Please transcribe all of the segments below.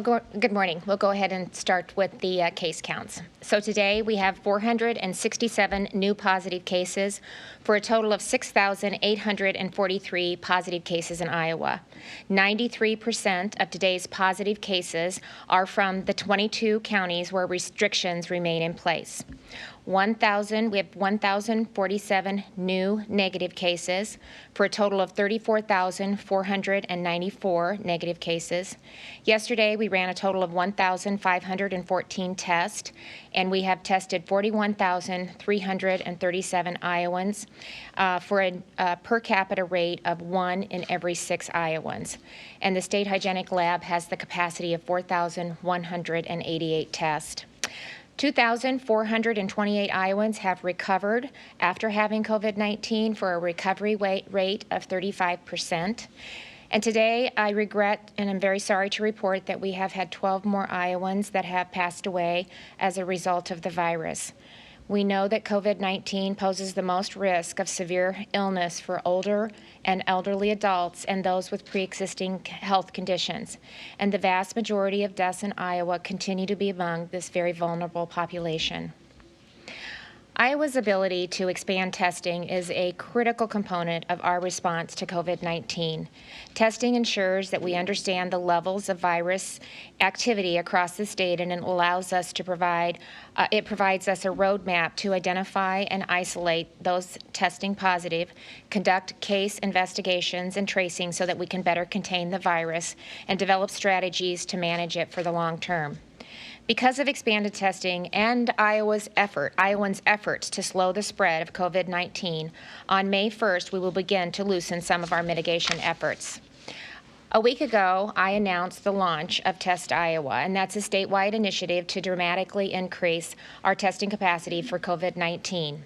Good morning. We'll go ahead and start with the case counts. So today we have 467 new positive cases for a total of 6,843 positive cases in Iowa. 93% of today's positive cases are from the 22 counties where restrictions remain in place. We have 1,047 new negative cases for a total of 34,494 negative cases. Yesterday, we ran a total of 1,514 tests, and we have tested 41,337 Iowans for a per capita rate of 1 in every 6 Iowans. And the State Hygienic Lab has the capacity of 4,188 tests. 2,428 Iowans have recovered after having COVID-19 for a recovery rate of 35%. And today, I regret and I'm very sorry to report that we have had 12 more Iowans that have passed away as a result of the virus. We know that COVID-19 poses the most risk of severe illness for older and elderly adults and those with pre-existing health conditions. And the vast majority of deaths in Iowa continue to be among this very vulnerable population. Iowa's ability to expand testing is a critical component of our response to COVID-19. Testing ensures that we understand the levels of virus activity across the state, and it allows us to provides us a roadmap to identify and isolate those testing positive, conduct case investigations and tracing so that we can better contain the virus, and develop strategies to manage it for the long term. Because of expanded testing and Iowans' efforts to slow the spread of COVID-19, on May 1st, we will begin to loosen some of our mitigation efforts. A week ago, I announced the launch of Test Iowa, and that's a statewide initiative to dramatically increase our testing capacity for COVID-19.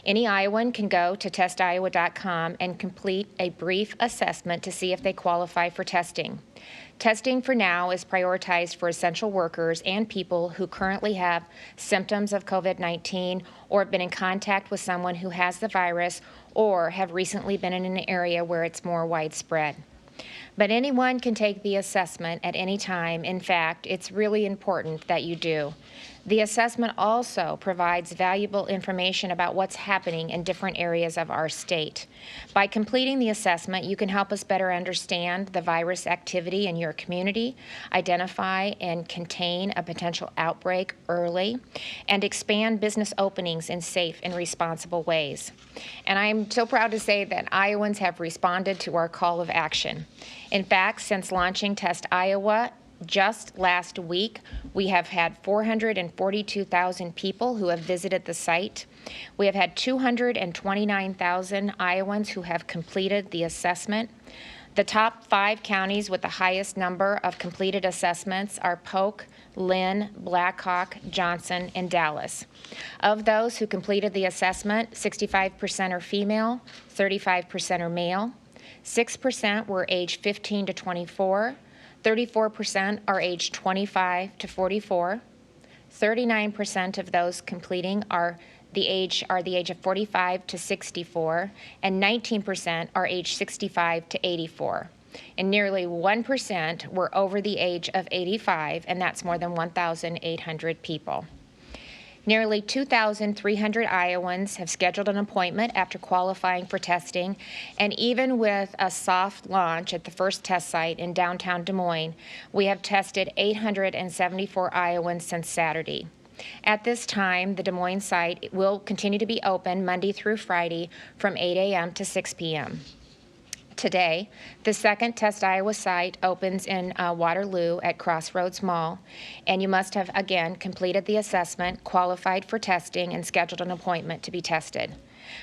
Any Iowan can go to testiowa.com and complete a brief assessment to see if they qualify for testing. Testing for now is prioritized for essential workers and people who currently have symptoms of COVID-19 or have been in contact with someone who has the virus or have recently been in an area where it's more widespread. But anyone can take the assessment at any time. In fact, it's really important that you do. The assessment also provides valuable information about what's happening in different areas of our state. By completing the assessment, you can help us better understand the virus activity in your community, identify and contain a potential outbreak early, and expand business openings in safe and responsible ways. And I'm so proud to say that Iowans have responded to our call of action. In fact, since launching Test Iowa, just last week, we have had 442,000 people who have visited the site. We have had 229,000 Iowans who have completed the assessment. The top 5 counties with the highest number of completed assessments are Polk, Lynn, Blackhawk, Johnson, and Dallas. Of those who completed the assessment, 65% are female, 35% are male, 6% were aged 15 to 24, 34% are aged 25 to 44. 39% of those completing are the age of 45 to 64, and 19% are aged 65 to 84. And nearly 1% were over the age of 85, and that's more than 1,800 people. Nearly 2,300 Iowans have scheduled an appointment after qualifying for testing, and even with a soft launch at the first test site in downtown Des Moines, we have tested 874 Iowans since Saturday. At this time, the Des Moines site will continue to be open Monday through Friday from 8 a.m. to 6 p.m. Today, the second Test Iowa site opens in Waterloo at Crossroads Mall, and you must have, again, completed the assessment, qualified for testing, and scheduled an appointment to be tested.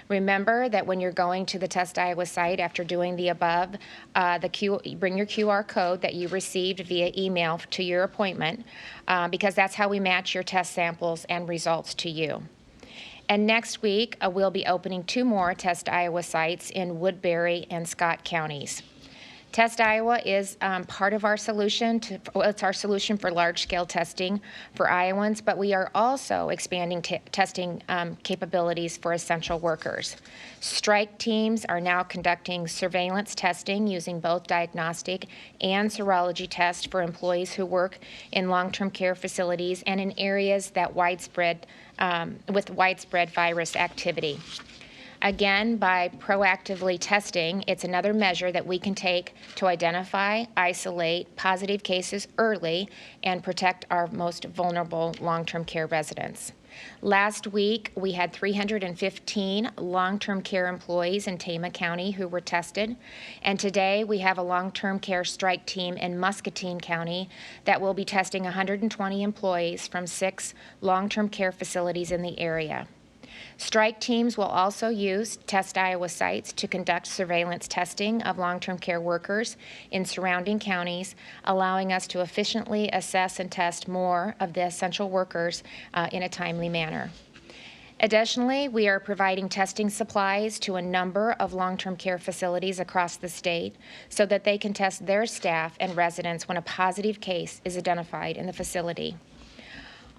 Remember that when you're going to the Test Iowa site after doing the above, bring your QR code that you received via email to your appointment, because that's how we match your test samples and results to you. And next week, we'll be opening 2 more Test Iowa sites in Woodbury and Scott counties. Test Iowa is part of our solution. It's our solution for large-scale testing for Iowans, but we are also expanding testing capabilities for essential workers. Strike teams are now conducting surveillance testing using both diagnostic and serology tests for employees who work in long-term care facilities and in areas that with widespread virus activity. Again, by proactively testing, it's another measure that we can take to identify, isolate positive cases early, and protect our most vulnerable long-term care residents. Last week, we had 315 long-term care employees in Tama County who were tested, and today we have a long-term care strike team in Muscatine County that will be testing 120 employees from 6 long-term care facilities in the area. Strike teams will also use Test Iowa sites to conduct surveillance testing of long-term care workers in surrounding counties, allowing us to efficiently assess and test more of the essential workers in a timely manner. Additionally, we are providing testing supplies to a number of long-term care facilities across the state so that they can test their staff and residents when a positive case is identified in the facility.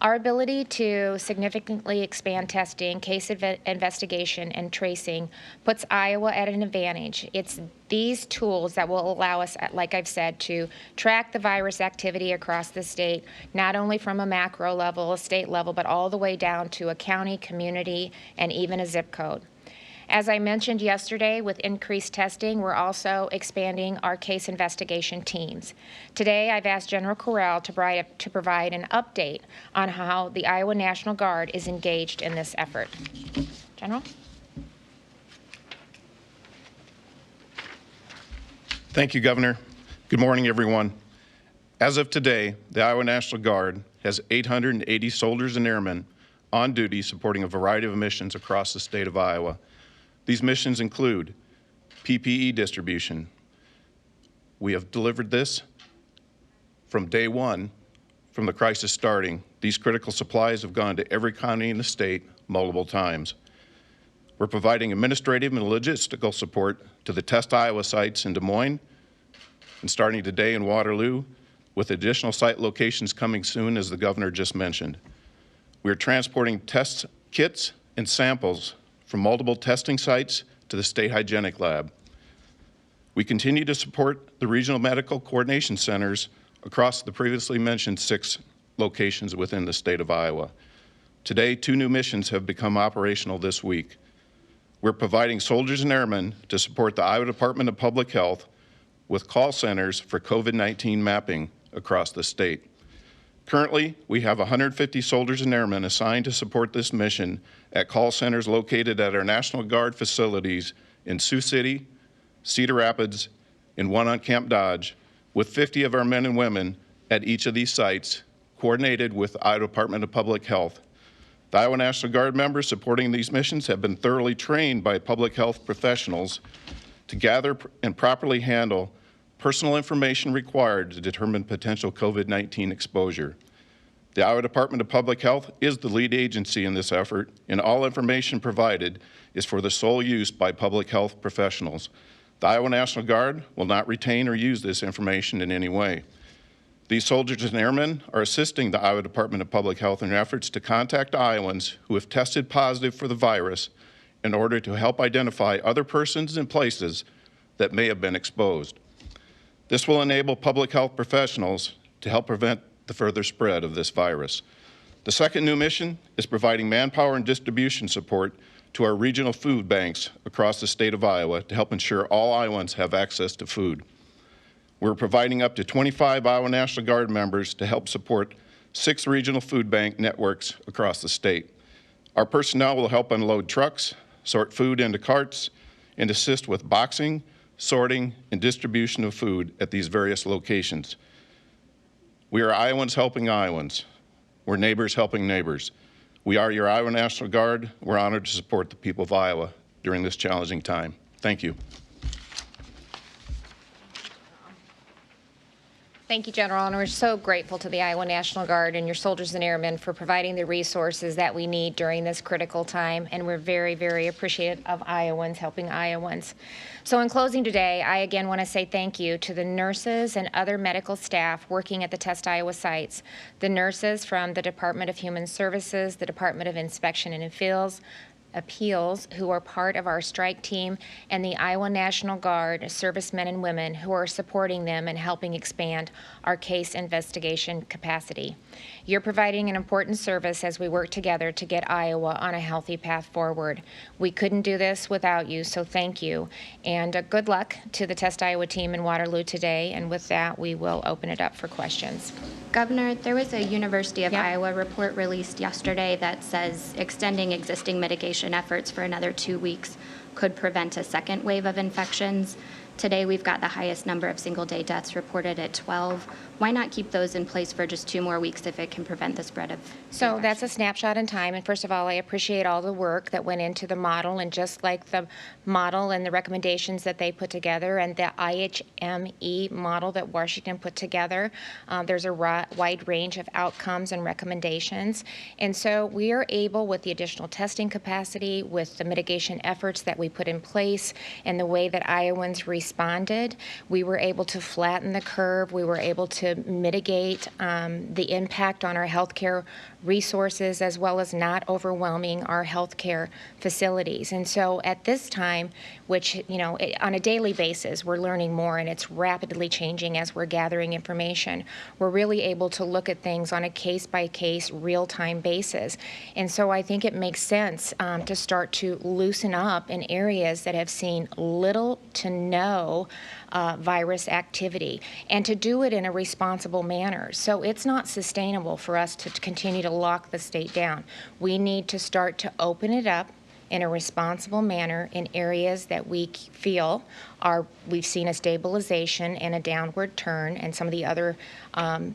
Our ability to significantly expand testing, case investigation, and tracing puts Iowa at an advantage. It's these tools that will allow us, like I've said, to track the virus activity across the state, not only from a macro level, a state level, but all the way down to a county, community, and even a zip code. As I mentioned yesterday, with increased testing, we're also expanding our case investigation teams. Today, I've asked General Corral to provide an update on how the Iowa National Guard is engaged in this effort. General? Thank you, Governor. Good morning, everyone. As of today, the Iowa National Guard has 880 soldiers and airmen on duty supporting a variety of missions across the state of Iowa. These missions include PPE distribution. We have delivered this from day one, from the crisis starting. These critical supplies have gone to every county in the state multiple times. We're providing administrative and logistical support to the Test Iowa sites in Des Moines and starting today in Waterloo, with additional site locations coming soon, as the Governor just mentioned. We're transporting test kits and samples from multiple testing sites to the State Hygienic Lab. We continue to support the regional medical coordination centers across the previously mentioned 6 locations within the state of Iowa. Today, 2 new missions have become operational this week. We're providing soldiers and airmen to support the Iowa Department of Public Health with call centers for COVID-19 mapping across the state. Currently, we have 150 soldiers and airmen assigned to support this mission at call centers located at our National Guard facilities in Sioux City, Cedar Rapids, and one on Camp Dodge, with 50 of our men and women at each of these sites, coordinated with the Iowa Department of Public Health. The Iowa National Guard members supporting these missions have been thoroughly trained by public health professionals to gather and properly handle personal information required to determine potential COVID-19 exposure. The Iowa Department of Public Health is the lead agency in this effort, and all information provided is for the sole use by public health professionals. The Iowa National Guard will not retain or use this information in any way. These soldiers and airmen are assisting the Iowa Department of Public Health in efforts to contact Iowans who have tested positive for the virus in order to help identify other persons and places that may have been exposed. This will enable public health professionals to help prevent the further spread of this virus. The second new mission is providing manpower and distribution support to our regional food banks across the state of Iowa to help ensure all Iowans have access to food. We're providing up to 25 Iowa National Guard members to help support 6 regional food bank networks across the state. Our personnel will help unload trucks, sort food into carts, and assist with boxing, sorting, and distribution of food at these various locations. We are Iowans helping Iowans. We're neighbors helping neighbors. We are your Iowa National Guard. We're honored to support the people of Iowa during this challenging time. Thank you. Thank you, General, and we're so grateful to the Iowa National Guard and your soldiers and airmen for providing the resources that we need during this critical time, and we're very, very appreciative of Iowans helping Iowans. So in closing today, I again want to say thank you to the nurses and other medical staff working at the Test Iowa sites, the nurses from the Department of Human Services, the Department of Inspection and Appeals who are part of our strike team, and the Iowa National Guard servicemen and women who are supporting them and helping expand our case investigation capacity. You're providing an important service as we work together to get Iowa on a healthy path forward. We couldn't do this without you, so thank you. And good luck to the Test Iowa team in Waterloo today. And with that, we will open it up for questions. Governor, there was a University of Iowa report released yesterday that says extending existing mitigation efforts for another 2 weeks could prevent a second wave of infections. Today, we've got the highest number of single-day deaths reported at 12. Why not keep those in place for just 2 more weeks if it can prevent the spread of So that's a snapshot in time. And first of all, I appreciate all the work that went into the model. And just like the model and the recommendations that they put together and the IHME model that Washington put together, there's a wide range of outcomes and recommendations. And so we are able, with the additional testing capacity, with the mitigation efforts that we put in place, and the way that Iowans responded, we were able to flatten the curve. We were able to mitigate the impact on our healthcare resources, as well as not overwhelming our healthcare facilities. And so at this time, which, on a daily basis, we're learning more, and it's rapidly changing as we're gathering information, we're really able to look at things on a case-by-case, real-time basis. And so I think it makes sense to start to loosen up in areas that have seen little to no virus activity, and to do it in a responsible manner. So it's not sustainable for us to continue to lock the state down. We need to start to open it up in a responsible manner in areas that we feel we've seen a stabilization and a downward turn, and some of the other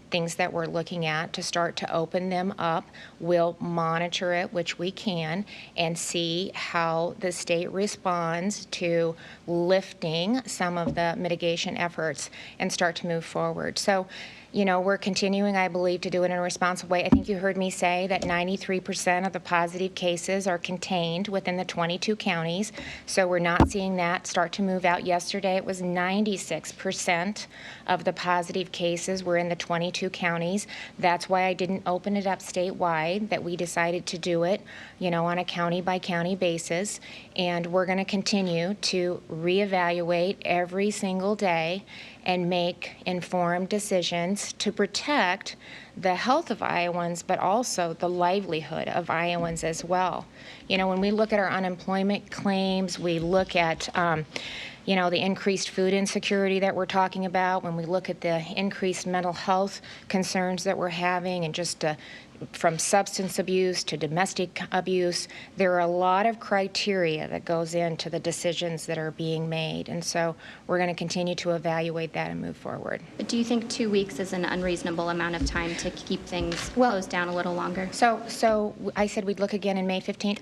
things that we're looking at to start to open them up. We'll monitor it, which we can, and see how the state responds to lifting some of the mitigation efforts and start to move forward. So, we're continuing, I believe, to do it in a responsible way. I think you heard me say that 93% of the positive cases are contained within the 22 counties. So we're not seeing that start to move out. Yesterday, it was 96% of the positive cases were in the 22 counties. That's why I didn't open it up statewide, that we decided to do it, on a county-by-county basis. And we're going to continue to reevaluate every single day and make informed decisions to protect the health of Iowans, but also the livelihood of Iowans as well. When we look at our unemployment claims, we look at the increased food insecurity that we're talking about, when we look at the increased mental health concerns that we're having, and just from substance abuse to domestic abuse, there are a lot of criteria that goes into the decisions that are being made. And so we're going to continue to evaluate that and move forward. But do you think 2 weeks is an unreasonable amount of time to keep things closed down a little longer? So I said we'd look again in May 15th.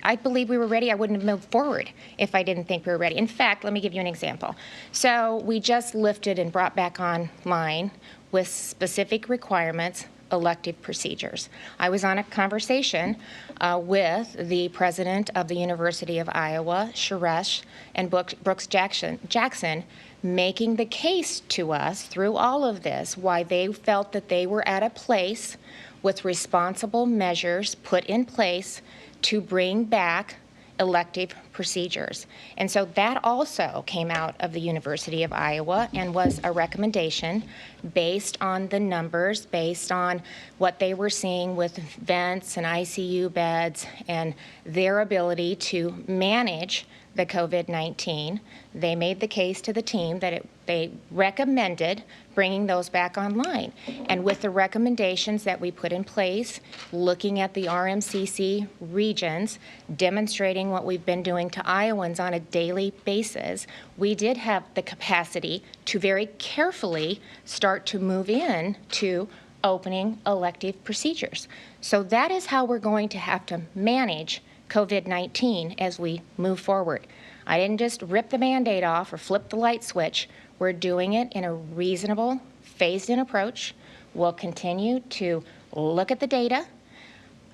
I believe we were ready. I wouldn't have moved forward if I didn't think we were ready. In fact, let me give you an example. So we just lifted and brought back online with specific requirements elective procedures. I was on a conversation with the president of the University of Iowa, Suresh, and Brooks Jackson, making the case to us through all of this why they felt that they were at a place with responsible measures put in place to bring back elective procedures. And so that also came out of the University of Iowa and was a recommendation based on the numbers, based on what they were seeing with vents and ICU beds and their ability to manage the COVID-19. They made the case to the team that they recommended bringing those back online. And with the recommendations that we put in place, looking at the RMCC regions, demonstrating what we've been doing to Iowans on a daily basis, we did have the capacity to very carefully start to move in to opening elective procedures. So that is how we're going to have to manage COVID-19 as we move forward. I didn't just rip the Band-Aid off or flip the light switch. We're doing it in a reasonable phased-in approach. We'll continue to look at the data,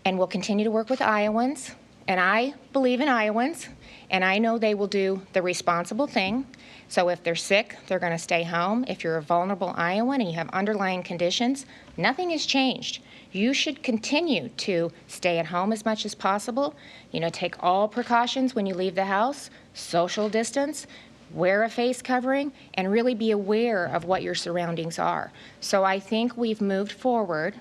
and we'll continue to work with Iowans. And I believe in Iowans, and I know they will do the responsible thing. So if they're sick, they're going to stay home. If you're a vulnerable Iowan and you have underlying conditions, nothing has changed. You should continue to stay at home as much as possible. You know, take all precautions when you leave the house, social distance, wear a face covering, and really be aware of what your surroundings are. So I think we've moved forward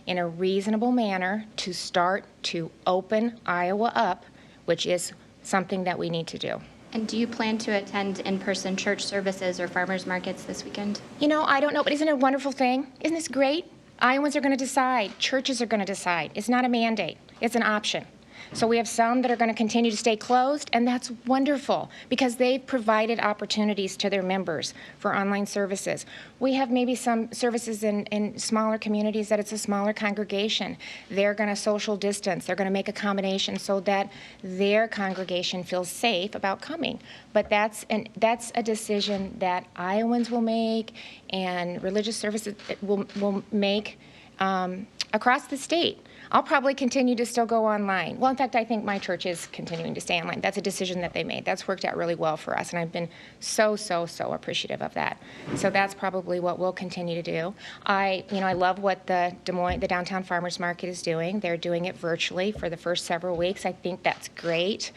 in a reasonable manner to start to open Iowa up, which is something that we need to do. And do you plan to attend in-person church services or farmers markets this weekend? You know, I don't know, but isn't it a wonderful thing? Isn't this great? Iowans are going to decide. Churches are going to decide. It's not a mandate. It's an option. So we have some that are going to continue to stay closed, and that's wonderful because they've provided opportunities to their members for online services. We have maybe some services in smaller communities that it's a smaller congregation. They're going to social distance. They're going to make accommodations so that their congregation feels safe about coming. But that's a decision that Iowans will make and religious services will make across the state. I'll probably continue to still go online. Well, in fact, I think my church is continuing to stay online. That's a decision that they made. That's worked out really well for us, and I've been so appreciative of that. So that's probably what we'll continue to do. I love what the Downtown Farmers Market is doing. They're doing it virtually for the first several weeks. I think that's great.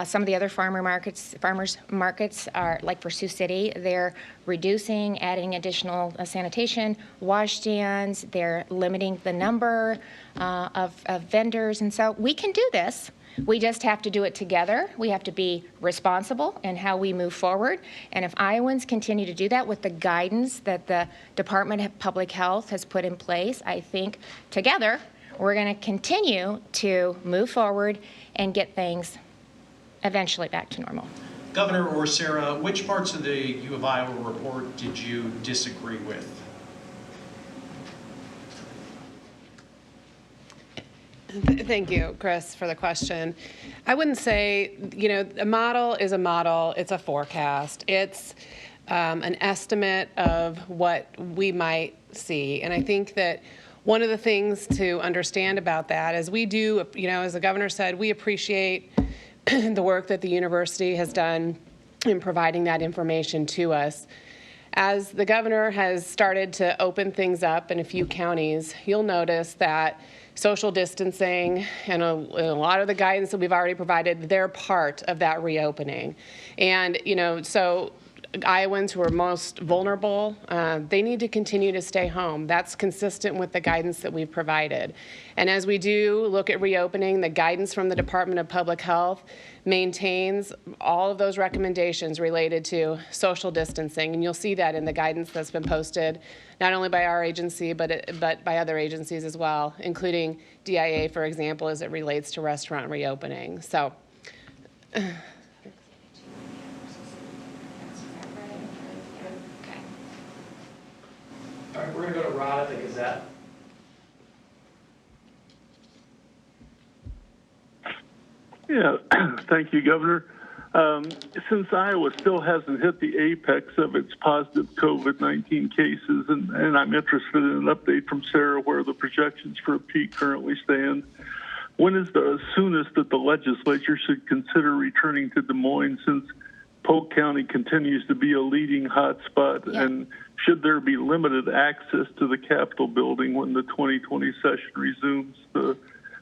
Some of the other farmers markets are, like for Sioux City, they're reducing, adding additional sanitation, wash stands. They're limiting the number of vendors, and so we can do this. We just have to do it together. We have to be responsible in how we move forward. And if Iowans continue to do that with the guidance that the Department of Public Health has put in place, I think together we're going to continue to move forward and get things eventually back to normal. Governor or Sarah, which parts of the U of Iowa report did you disagree with? Thank you, Chris, for the question. I wouldn't say, a model is a model. It's a forecast. It's an estimate of what we might see. And I think that one of the things to understand about that is we do, as the governor said, we appreciate the work that the university has done in providing that information to us. As the governor has started to open things up in a few counties, you'll notice that social distancing and a lot of the guidance that we've already provided, they're part of that reopening. And, so Iowans who are most vulnerable, they need to continue to stay home. That's consistent with the guidance that we've provided. And as we do look at reopening, the guidance from the Department of Public Health maintains all of those recommendations related to social distancing. And you'll see that in the guidance that's been posted, not only by our agency, but by other agencies as well, including DIA, for example, as it relates to restaurant reopening. So. All right, we're going to go to Rod at the Gazette. Yeah, thank you, Governor. Since Iowa still hasn't hit the apex of its positive COVID-19 cases, and I'm interested in an update from Sarah where the projections for a peak currently stand, when is the soonest that the legislature should consider returning to Des Moines, since Polk County continues to be a leading hotspot? Yeah. And should there be limited access to the Capitol building when the 2020 session resumes? The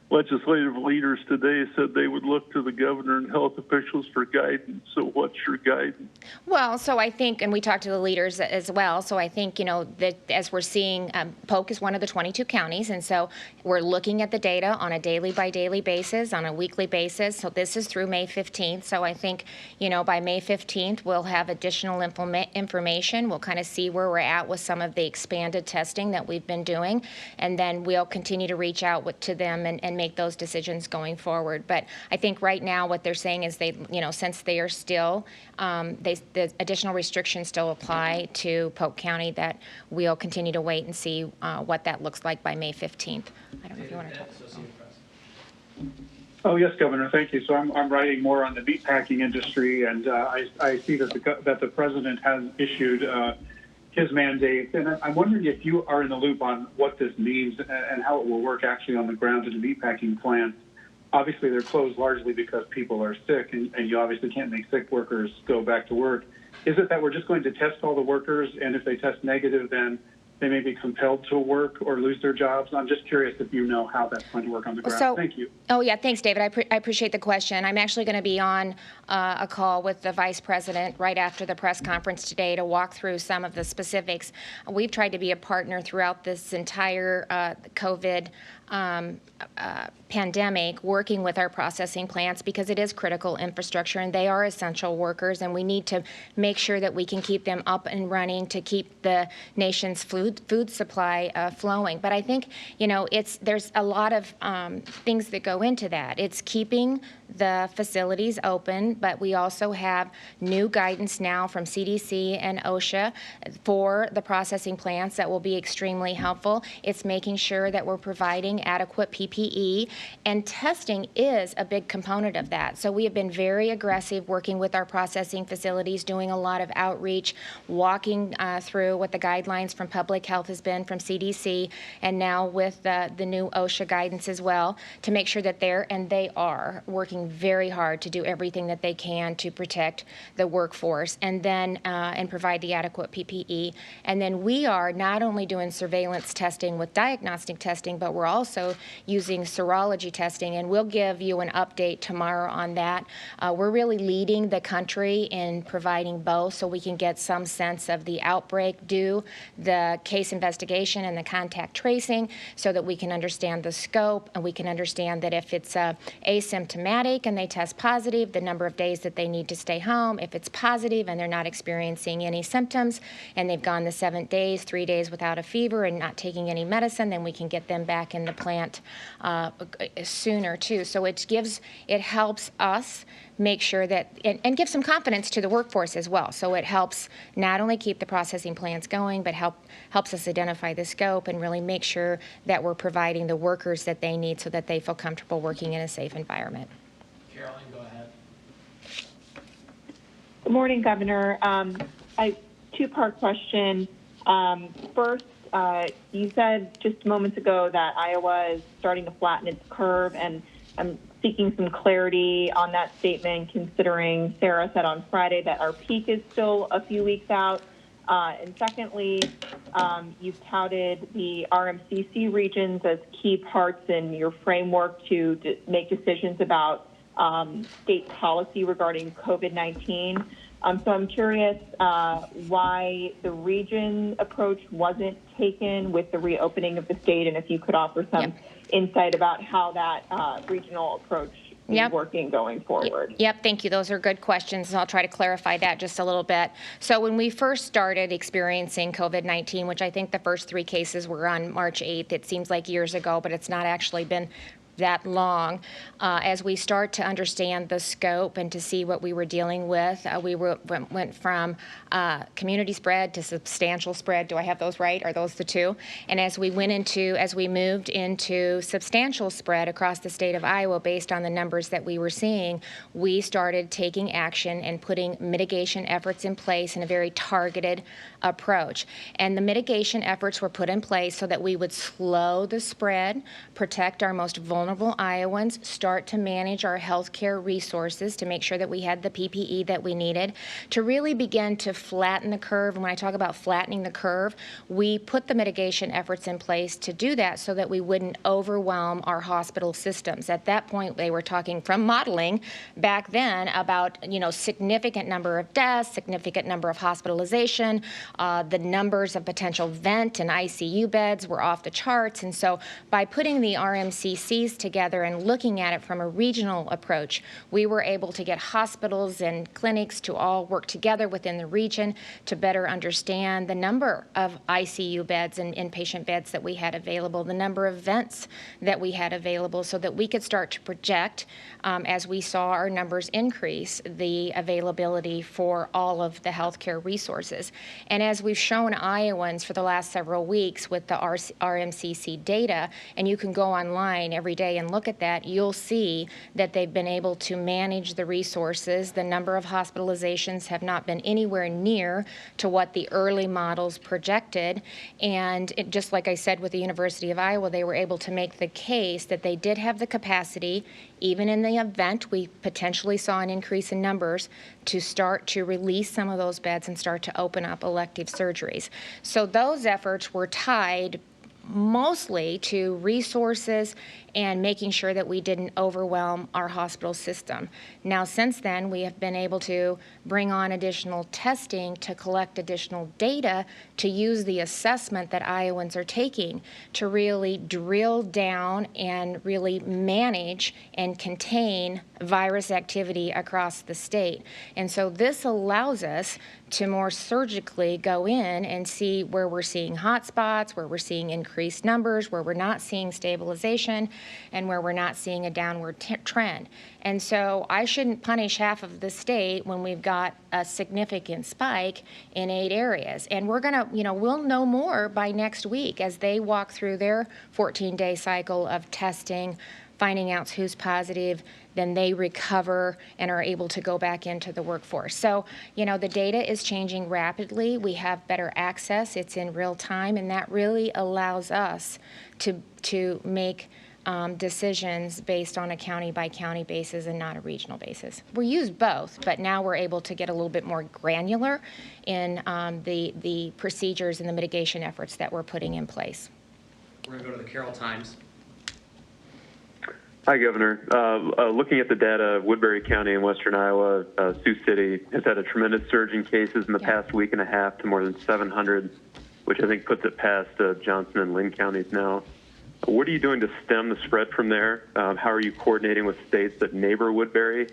legislative leaders today said they would look to the governor and health officials for guidance. So what's your guidance? Well, so I think, and we talked to the leaders as well, so I think, that as we're seeing, Polk is one of the 22 counties, and so we're looking at the data on a daily-by-daily basis, on a weekly basis. So this is through May 15th. So I think, by May 15th, we'll have additional information. We'll kind of see where we're at with some of the expanded testing that we've been doing, and then we'll continue to reach out to them and make those decisions going forward. But I think right now what they're saying is since they are still, the additional restrictions still apply to Polk County, that we'll continue to wait and see what that looks like by May 15th. I don't know if you want to talk. Oh, yes, Governor, thank you. So I'm writing more on the meatpacking industry, and I see that the president has issued his mandates. And I'm wondering if you are in the loop on what this means and how it will work actually on the ground in the meatpacking plants. Obviously, they're closed largely because people are sick, and you obviously can't make sick workers go back to work. Is it that we're just going to test all the workers, and if they test negative, then they may be compelled to work or lose their jobs? I'm just curious if you know how that's going to work on the ground. Thank you. Oh, yeah, thanks, David. I appreciate the question. I'm actually going to be on a call with the Vice President right after the press conference today to walk through some of the specifics. We've tried to be a partner throughout this entire COVID pandemic, working with our processing plants because it is critical infrastructure and they are essential workers, and we need to make sure that we can keep them up and running to keep the nation's food supply flowing. But I think, there's a lot of things that go into that. It's keeping the facilities open, but we also have new guidance now from CDC and OSHA for the processing plants that will be extremely helpful. It's making sure that we're providing adequate PPE, and testing is a big component of that. So we have been very aggressive working with our processing facilities, doing a lot of outreach, walking through what the guidelines from public health has been from CDC, and now with the new OSHA guidance as well, to make sure that they are working very hard to do everything that they can to protect the workforce and then and provide the adequate PPE. And then we are not only doing surveillance testing with diagnostic testing, but we're also using serology testing, and we'll give you an update tomorrow on that. We're really leading the country in providing both so we can get some sense of the outbreak, do the case investigation and the contact tracing so that we can understand the scope, and we can understand that if it's asymptomatic and they test positive, the number of days that they need to stay home. If it's positive and they're not experiencing any symptoms and they've gone the 7 days, 3 days without a fever and not taking any medicine, then we can get them back in the plant sooner too. So it helps us make sure that, and give some confidence to the workforce as well. So it helps not only keep the processing plants going, but helps us identify the scope and really make sure that we're providing the workers that they need so that they feel comfortable working in a safe environment. Caroline, go ahead. Good morning, Governor. Two-part question. First, you said just moments ago that Iowa is starting to flatten its curve, and I'm seeking some clarity on that statement, considering Sarah said on Friday that our peak is still a few weeks out. And secondly, you've touted the RMCC regions as key parts in your framework to make decisions about state policy regarding COVID-19. So I'm curious why the region approach wasn't taken with the reopening of the state, and if you could offer some insight about how that regional approach is working going forward. Yep, thank you. Those are good questions, and I'll try to clarify that just a little bit. So when we first started experiencing COVID-19, which I think the first 3 cases were on March 8th, it seems like years ago, but it's not actually been that long. As we start to understand the scope and to see what we were dealing with, we went from community spread to substantial spread. Do I have those right? Are those the two? And as we moved into substantial spread across the state of Iowa based on the numbers that we were seeing, we started taking action and putting mitigation efforts in place in a very targeted approach. And the mitigation efforts were put in place so that we would slow the spread, protect our most vulnerable Iowans, start to manage our healthcare resources to make sure that we had the PPE that we needed, to really begin to flatten the curve. And when I talk about flattening the curve, we put the mitigation efforts in place to do that so that we wouldn't overwhelm our hospital systems. At that point, they were talking from modeling back then about, significant number of deaths, significant number of hospitalization, the numbers of potential vent and ICU beds were off the charts. And so by putting the RMCCs together and looking at it from a regional approach, we were able to get hospitals and clinics to all work together within the region to better understand the number of ICU beds and inpatient beds that we had available, the number of vents that we had available, so that we could start to project, as we saw our numbers increase, the availability for all of the healthcare resources. And as we've shown Iowans for the last several weeks with the RMCC data, and you can go online every day day and look at that, you'll see that they've been able to manage the resources. The number of hospitalizations have not been anywhere near to what the early models projected. And just like I said with the University of Iowa, they were able to make the case that they did have the capacity, even in the event we potentially saw an increase in numbers, to start to release some of those beds and start to open up elective surgeries. So those efforts were tied mostly to resources and making sure that we didn't overwhelm our hospital system. Now, since then, we have been able to bring on additional testing to collect additional data to use the assessment that Iowans are taking to really drill down and really manage and contain virus activity across the state. And so this allows us to more surgically go in and see where we're seeing hot spots, where we're seeing increased numbers, where we're not seeing stabilization, and where we're not seeing a downward trend. And so I shouldn't punish half of the state when we've got a significant spike in 8 areas. And we're gonna, we'll know more by next week as they walk through their 14-day cycle of testing, finding out who's positive, then they recover and are able to go back into the workforce. So, the data is changing rapidly. We have better access. It's in real time, and that really allows us to make decisions based on a county-by-county basis and not a regional basis. We use both, but now we're able to get a little bit more granular in the procedures and the mitigation efforts that we're putting in place. We're going to go to the Carroll Times. Hi, Governor. Looking at the data, Woodbury County in western Iowa, Sioux City, has had a tremendous surge in cases in the past week and a half to more than 700, which I think puts it past Johnson and Linn counties now. What are you doing to stem the spread from there? How are you coordinating with states that neighbor Woodbury?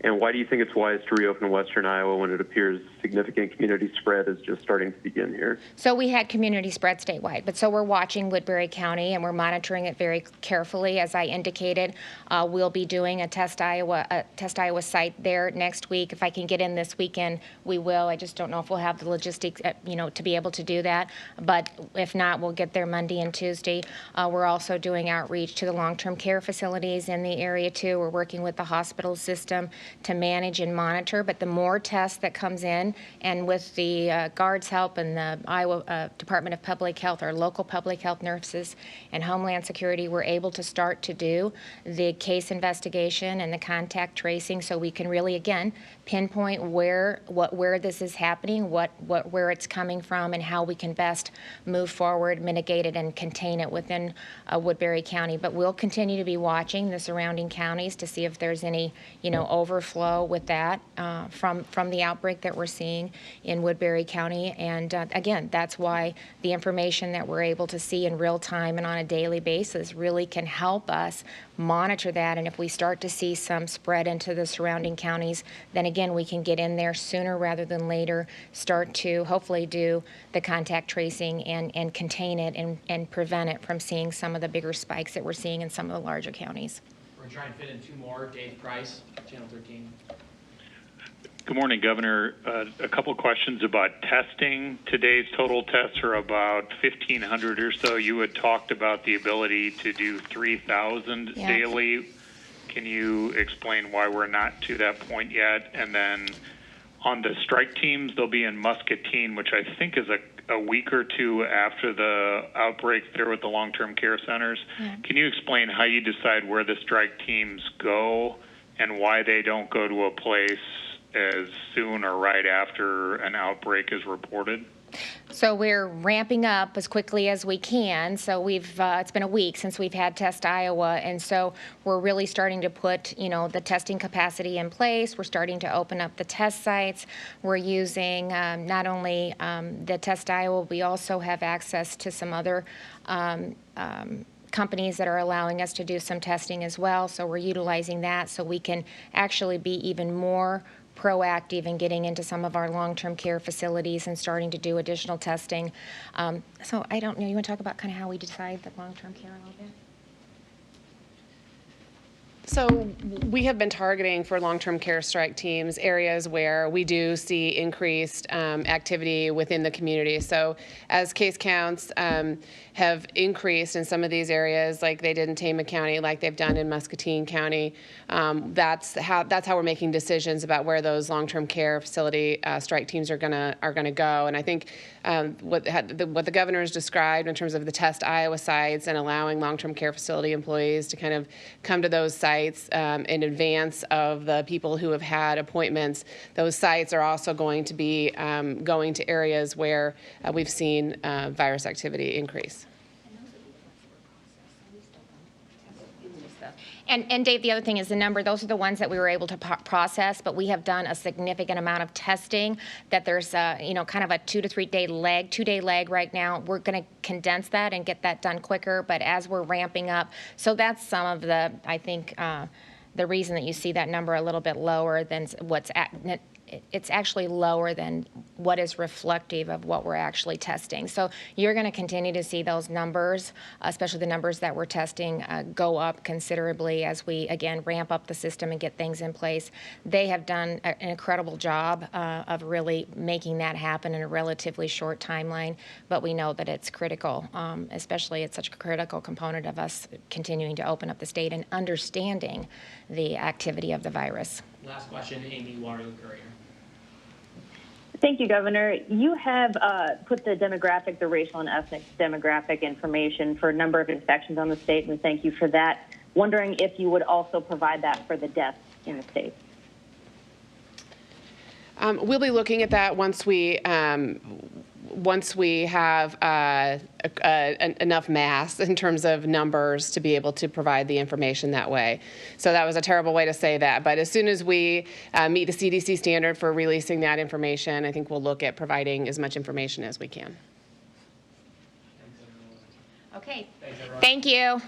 And why do you think it's wise to reopen western Iowa when it appears significant community spread is just starting to begin here? So we had community spread statewide, but so we're watching Woodbury County and we're monitoring it very carefully. As I indicated, we'll be doing a Test Iowa site there next week. If I can get in this weekend, we will. I just don't know if we'll have the logistics, to be able to do that. But if not, we'll get there Monday and Tuesday. We're also doing outreach to the long-term care facilities in the area too. We're working with the hospital system to manage and monitor, but the more tests that comes in, and with the Guard's help and the Iowa Department of Public Health, our local public health nurses and Homeland Security, we're able to start to do the case investigation and the contact tracing so we can really, again, pinpoint where this is happening, where it's coming from, and how we can best move forward, mitigate it, and contain it within Woodbury County. But we'll continue to be watching the surrounding counties to see if there's any, overflow with that from the outbreak that we're seeing in Woodbury County. And again, that's why the information that we're able to see in real time and on a daily basis really can help us monitor that. And if we start to see some spread into the surrounding counties, then again, we can get in there sooner rather than later, start to hopefully do the contact tracing and contain it and prevent it from seeing some of the bigger spikes that we're seeing in some of the larger counties. We're going to try and fit in 2 more. Dave Price, Channel 13. Good morning, Governor. A couple questions about testing. Today's total tests are about 1,500 or so. You had talked about the ability to do 3,000 daily. Can you explain why we're not to that point yet? And then on the strike teams, they'll be in Muscatine, which I think is a week or 2 after the outbreak there with the long-term care centers. Yeah. Can you explain how you decide where the strike teams go and why they don't go to a place as soon or right after an outbreak is reported? So we're ramping up as quickly as we can. So it's been a week since we've had Test Iowa, and so we're really starting to put, the testing capacity in place. We're starting to open up the test sites. We're using not only the Test Iowa, we also have access to some other companies that are allowing us to do some testing as well. So we're utilizing that so we can actually be even more proactive in getting into some of our long-term care facilities and starting to do additional testing. So I don't know, you want to talk about kind of how we decide the long-term care a little bit? So we have been targeting for long-term care strike teams areas where we do see increased activity within the community. So as case counts have increased in some of these areas, like they did in Tama County, like they've done in Muscatine County, that's how we're making decisions about where those long-term care facility strike teams are gonna go. And I think what the governor has described in terms of the Test Iowa sites and allowing long-term care facility employees to kind of come to those sites in advance of the people who have had appointments. Those sites are also going to be going to areas where we've seen virus activity increase. And Dave, the other thing is the number, those are the ones that we were able to process, but we have done a significant amount of testing that there's kind of a 2 to 3 day lag, 2-day lag right now. We're going to condense that and get that done quicker, but as we're ramping up, so that's some of the, I think, the reason that you see that number a little bit lower than it's actually lower than what is reflective of what we're actually testing. So you're going to continue to see those numbers, especially the numbers that we're testing, go up considerably as we, again, ramp up the system and get things in place. They have done an incredible job of really making that happen in a relatively short timeline, but we know that it's critical, especially it's such a critical component of us continuing to open up the state and understanding the activity of the virus. Last question, Amy, Waterloo Courier. Thank you, Governor. You have put the demographic, the racial and ethnic demographic information for a number of infections on the state, and we thank you for that. Wondering if you would also provide that for the deaths in the state. We'll be looking at that once we have enough mass in terms of numbers to be able to provide the information that way. So that was a terrible way to say that. But as soon as we meet the CDC standard for releasing that information, I think we'll look at providing as much information as we can. Okay. Thank you.